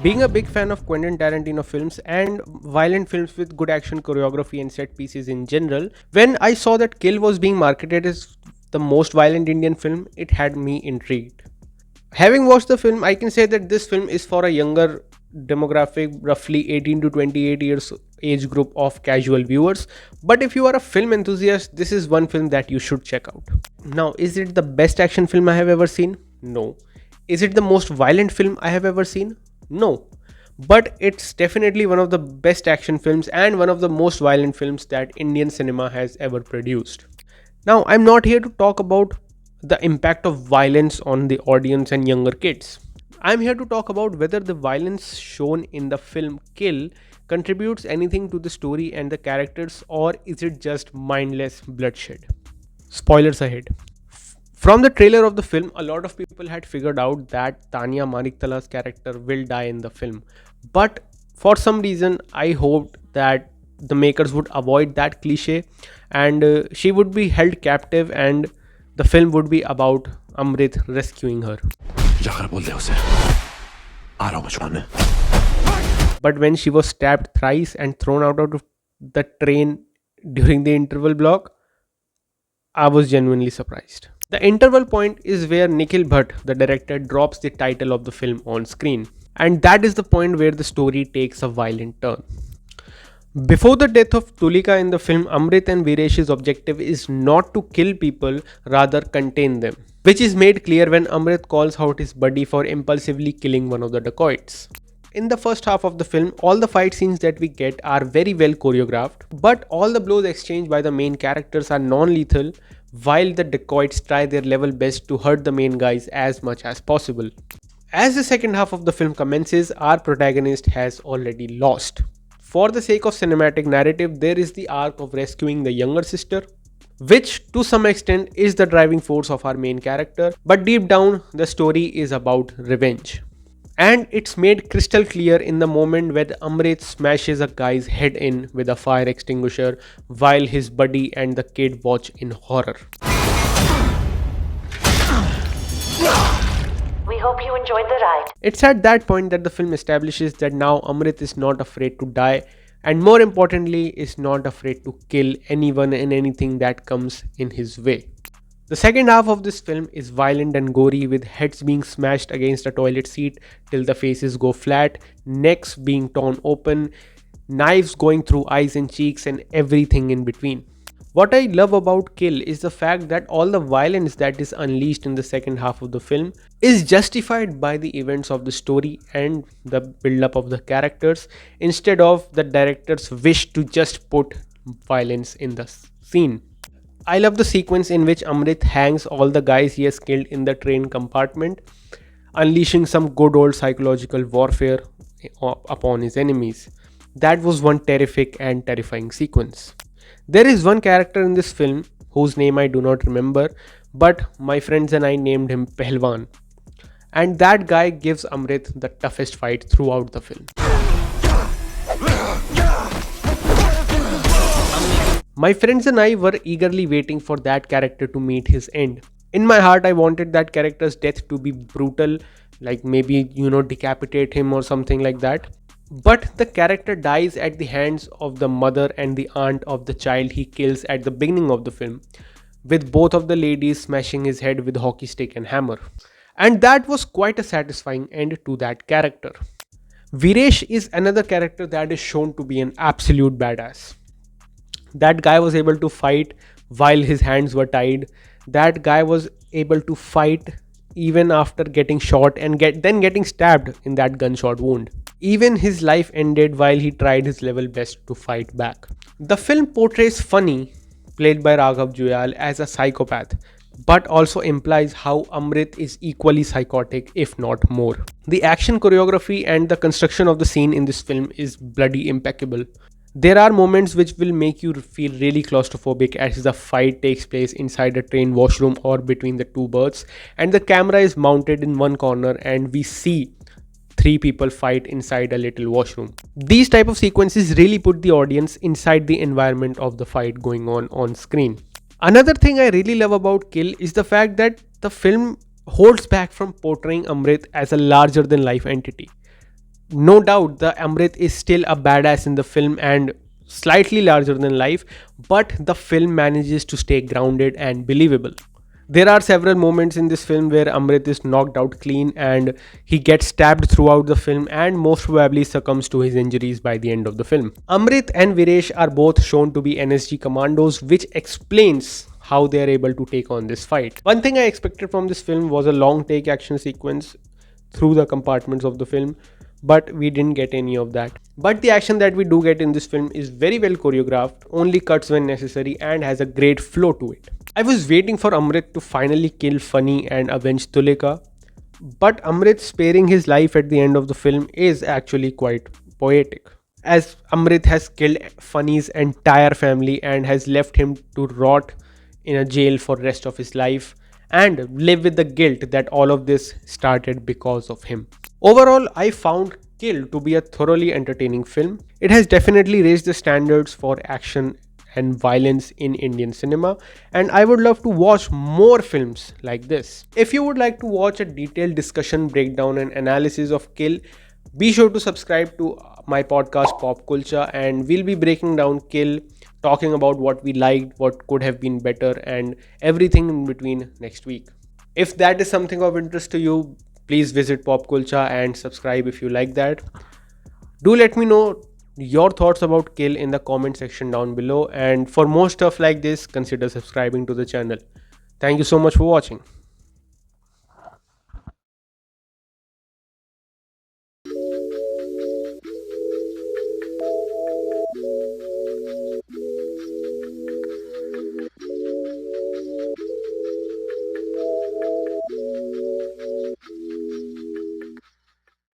Being a big fan of Quentin Tarantino films and violent films with good action choreography and set pieces in general, when I saw that Kill was being marketed as the most violent Indian film, it had me intrigued. Having watched the film, I can say that this film is for a younger demographic, roughly 18 to 28 years age group of casual viewers. But if you are a film enthusiast, this is one film that you should check out. Now, is it the best action film I have ever seen? No. Is it the most violent film I have ever seen? No. But it's definitely one of the best action films and one of the most violent films that Indian cinema has ever produced. Now, I'm not here to talk about the impact of violence on the audience and younger kids. I'm here to talk about whether the violence shown in the film Kill contributes anything to the story and the characters, or is it just mindless bloodshed? Spoilers ahead. From the trailer of the film, a lot of people had figured out that Tanya Maniktala's character will die in the film. But for some reason, I hoped that the makers would avoid that cliche and she would be held captive and the film would be about Amrit rescuing her. But when she was stabbed thrice and thrown out of the train during the interval block, I was genuinely surprised. The interval point is where Nikhil Bhatt, the director, drops the title of the film on screen. And that is the point where the story takes a violent turn. Before the death of Tulika in the film, Amrit and Viresh's objective is not to kill people, rather contain them, which is made clear when Amrit calls out his buddy for impulsively killing one of the dacoits. In the first half of the film, all the fight scenes that we get are very well choreographed, but all the blows exchanged by the main characters are non-lethal, while the dacoits try their level best to hurt the main guys as much as possible. As the second half of the film commences, our protagonist has already lost. For the sake of cinematic narrative, there is the arc of rescuing the younger sister, which to some extent is the driving force of our main character, but deep down the story is about revenge. And it's made crystal clear in the moment where Amrit smashes a guy's head in with a fire extinguisher while his buddy and the kid watch in horror. We hope you enjoyed the ride. It's at that point that the film establishes that now Amrit is not afraid to die, and more importantly is not afraid to kill anyone and anything that comes in his way. The second half of this film is violent and gory, with heads being smashed against a toilet seat till the faces go flat, necks being torn open, knives going through eyes and cheeks, and everything in between. What I love about Kill is the fact that all the violence that is unleashed in the second half of the film is justified by the events of the story and the build-up of the characters, instead of the director's wish to just put violence in the scene. I love the sequence in which Amrit hangs all the guys he has killed in the train compartment, unleashing some good old psychological warfare upon his enemies. That was one terrific and terrifying sequence. There is one character in this film whose name I do not remember, but my friends and I named him Pehlwan. And that guy gives Amrit the toughest fight throughout the film. My friends and I were eagerly waiting for that character to meet his end. In my heart, I wanted that character's death to be brutal, like maybe, decapitate him or something like that. But the character dies at the hands of the mother and the aunt of the child he kills at the beginning of the film, with both of the ladies smashing his head with hockey stick and hammer. And that was quite a satisfying end to that character. Viresh is another character that is shown to be an absolute badass. That guy was able to fight while his hands were tied. That guy was able to fight even after getting shot and then getting stabbed in that gunshot wound. Even his life ended while he tried his level best to fight back. The film portrays Funny, played by Raghav Juyal, as a psychopath, but also implies how Amrit is equally psychotic, if not more. The action choreography and the construction of the scene in this film is bloody impeccable. There are moments which will make you feel really claustrophobic as the fight takes place inside a train washroom or between the two berths, and the camera is mounted in one corner and we see three people fight inside a little washroom. These type of sequences really put the audience inside the environment of the fight going on screen. Another thing I really love about Kill is the fact that the film holds back from portraying Amrit as a larger than life entity. No doubt, the Amrit is still a badass in the film and slightly larger than life, but the film manages to stay grounded and believable. There are several moments in this film where Amrit is knocked out clean and he gets stabbed throughout the film and most probably succumbs to his injuries by the end of the film. Amrit and Viresh are both shown to be NSG commandos, which explains how they are able to take on this fight. One thing I expected from this film was a long take action sequence through the compartments of the film, but we didn't get any of that. But the action that we do get in this film is very well choreographed, only cuts when necessary, and has a great flow to it. I was waiting for Amrit to finally kill Funny and avenge Tulika, but Amrit sparing his life at the end of the film is actually quite poetic, as Amrit has killed Funny's entire family and has left him to rot in a jail for rest of his life and live with the guilt that all of this started because of him. Overall, I found Kill to be a thoroughly entertaining film. It has definitely raised the standards for action and violence in Indian cinema, and I would love to watch more films like this. If you would like to watch a detailed discussion, breakdown, and analysis of Kill, be sure to subscribe to my podcast Pop Culture, and we'll be breaking down Kill, talking about what we liked, what could have been better, and everything in between next week. If that is something of interest to you, please visit Pop Culture and subscribe if you like that. Do let me know your thoughts about Kill in the comment section down below, and for more stuff like this, consider subscribing to the channel. Thank you so much for watching.